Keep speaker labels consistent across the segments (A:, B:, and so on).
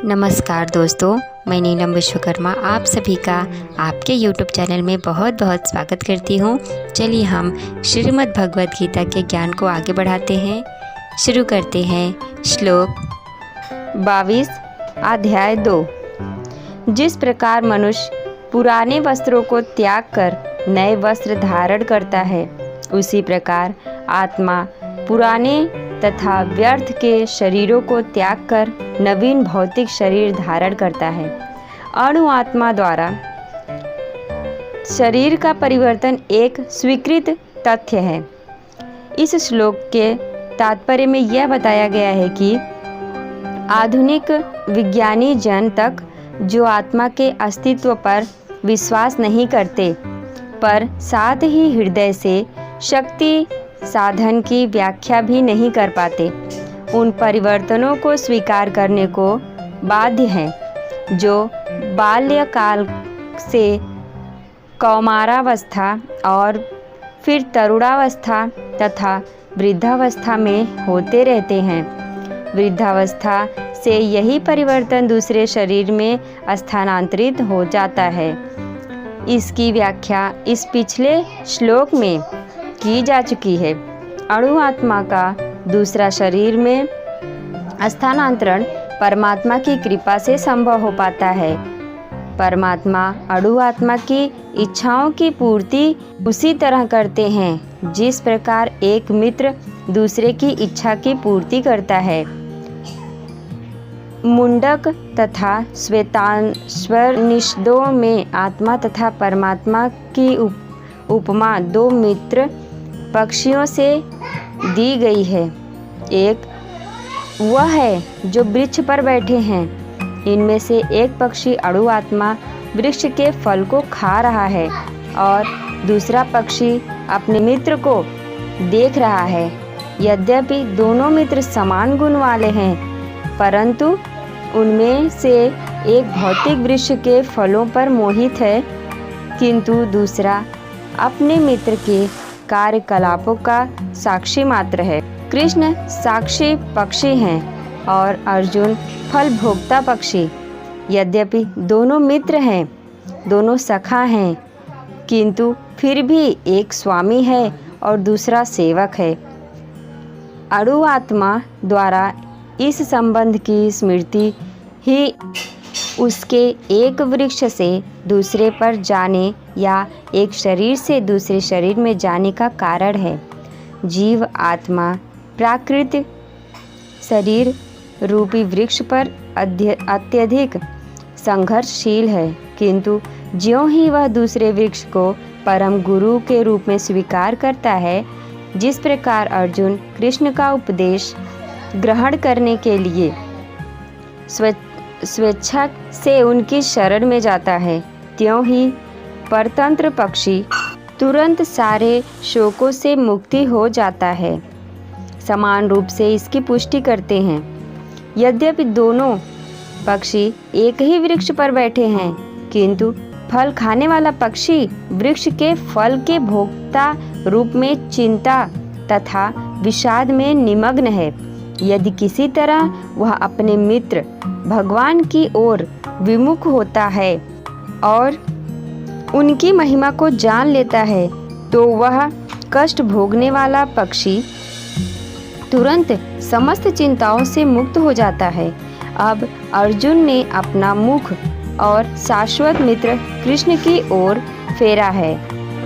A: नमस्कार दोस्तों, मैं नीलम विश्वकर्मा आप सभी का आपके YouTube चैनल में बहुत बहुत स्वागत करती हूँ। चलिए हम श्रीमद् भगवद गीता के ज्ञान को आगे बढ़ाते हैं। शुरू करते हैं। श्लोक 22 अध्याय 2। जिस प्रकार मनुष्य पुराने वस्त्रों को त्याग कर नए वस्त्र धारण करता है, उसी प्रकार आत्मा पुराने तथा व्यर्थ के शरीरों को त्याग कर नवीन भौतिक शरीर धारण करता है। अणु आत्मा द्वारा शरीर का परिवर्तन एक स्वीकृत तथ्य है। इस श्लोक के तात्पर्य में यह बताया गया है कि आधुनिक विज्ञानी जन तक जो आत्मा के अस्तित्व पर विश्वास नहीं करते, पर साथ ही हृदय से शक्ति साधन की व्याख्या भी नहीं कर पाते, उन परिवर्तनों को स्वीकार करने को बाध्य हैं, जो बाल्यकाल से कौमारावस्था और फिर तरुणावस्था तथा वृद्धावस्था में होते रहते हैं। वृद्धावस्था से यही परिवर्तन दूसरे शरीर में स्थानांतरित हो जाता है। इसकी व्याख्या इस पिछले श्लोक में की जा चुकी है। अणु आत्मा का दूसरा शरीर में स्थानांतरण परमात्मा की कृपा से संभव हो पाता है। परमात्मा अणु आत्मा की इच्छाओं की पूर्ति उसी तरह करते हैं जिस प्रकार एक मित्र दूसरे की इच्छा की पूर्ति करता है। मुंडक तथा श्वेताश्वनिषदों में आत्मा तथा परमात्मा की उपमा दो मित्र पक्षियों से दी गई है। एक वह है जो वृक्ष पर बैठे हैं। इनमें से एक पक्षी अणु आत्मा वृक्ष के फल को खा रहा है और दूसरा पक्षी अपने मित्र को देख रहा है। यद्यपि दोनों मित्र समान गुण वाले हैं, परंतु उनमें से एक भौतिक वृक्ष के फलों पर मोहित है, किंतु दूसरा अपने मित्र के कार्यकलापों का साक्षी मात्र है। कृष्ण साक्षी पक्षी हैं और अर्जुन फल भोक्ता पक्षी। यद्यपि दोनों मित्र हैं, दोनों सखा हैं, किंतु फिर भी एक स्वामी है और दूसरा सेवक है। अणु आत्मा द्वारा इस संबंध की स्मृति ही उसके एक वृक्ष से दूसरे पर जाने या एक शरीर से दूसरे शरीर में जाने का कारण है। जीव आत्मा प्राकृतिक शरीर रूपी वृक्ष पर अत्यधिक संघर्षशील है, किंतु ज्यों ही वह दूसरे वृक्ष को परम गुरु के रूप में स्वीकार करता है, जिस प्रकार अर्जुन कृष्ण का उपदेश ग्रहण करने के लिए स्वेच्छा से उनकी शरण में जाता है, त्यों ही परतंत्र पक्षी तुरंत सारे शोकों से मुक्ति हो जाता है। समान रूप से इसकी पुष्टि करते हैं। यद्यपि दोनों पक्षी एक ही वृक्ष पर बैठे हैं, किंतु फल खाने वाला पक्षी वृक्ष के फल के भोक्ता रूप में चिंता तथा विषाद में निमग्न है। यदि किसी तरह वह अपने मित्र भगवान की ओर विमुख होता है और उनकी महिमा को जान लेता है, तो वह कष्ट भोगने वाला पक्षी तुरंत समस्त चिंताओं से मुक्त हो जाता है। अब अर्जुन ने अपना मुख और शाश्वत मित्र कृष्ण की ओर फेरा है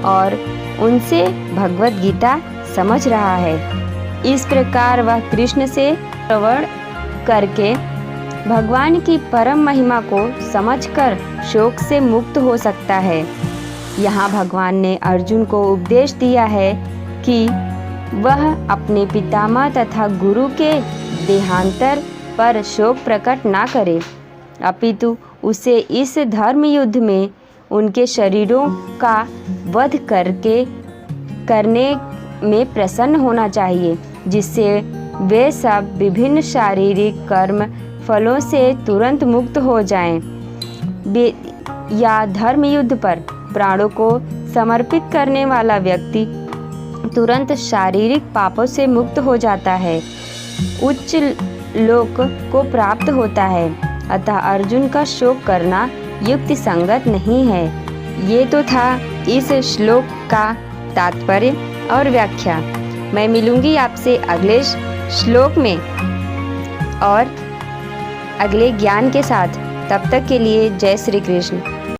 A: और उनसे भगवद गीता समझ रहा है। इस प्रकार वह कृष्ण से श्रवण करके भगवान की परम महिमा को समझकर शोक से मुक्त हो सकता है। यहाँ भगवान ने अर्जुन को उपदेश दिया है कि वह अपने पितामह तथा गुरु के देहांतर पर शोक प्रकट ना करे, अपितु उसे इस धर्म युद्ध में उनके शरीरों का वध करने में प्रसन्न होना चाहिए, जिससे वे सब विभिन्न शारीरिक कर्म फलों से तुरंत मुक्त हो जाएं। या धर्म युद्ध पर प्राणों को समर्पित करने वाला व्यक्ति तुरंत शारीरिक पापों से मुक्त हो जाता है, उच्च लोक को प्राप्त होता है अतः अर्जुन का शोक करना युक्ति संगत नहीं है। ये तो था इस श्लोक का तात्पर्य और व्याख्या। मैं मिलूंगी आपसे अगले श्लोक में और अगले ज्ञान के साथ। तब तक के लिए जय श्री कृष्ण।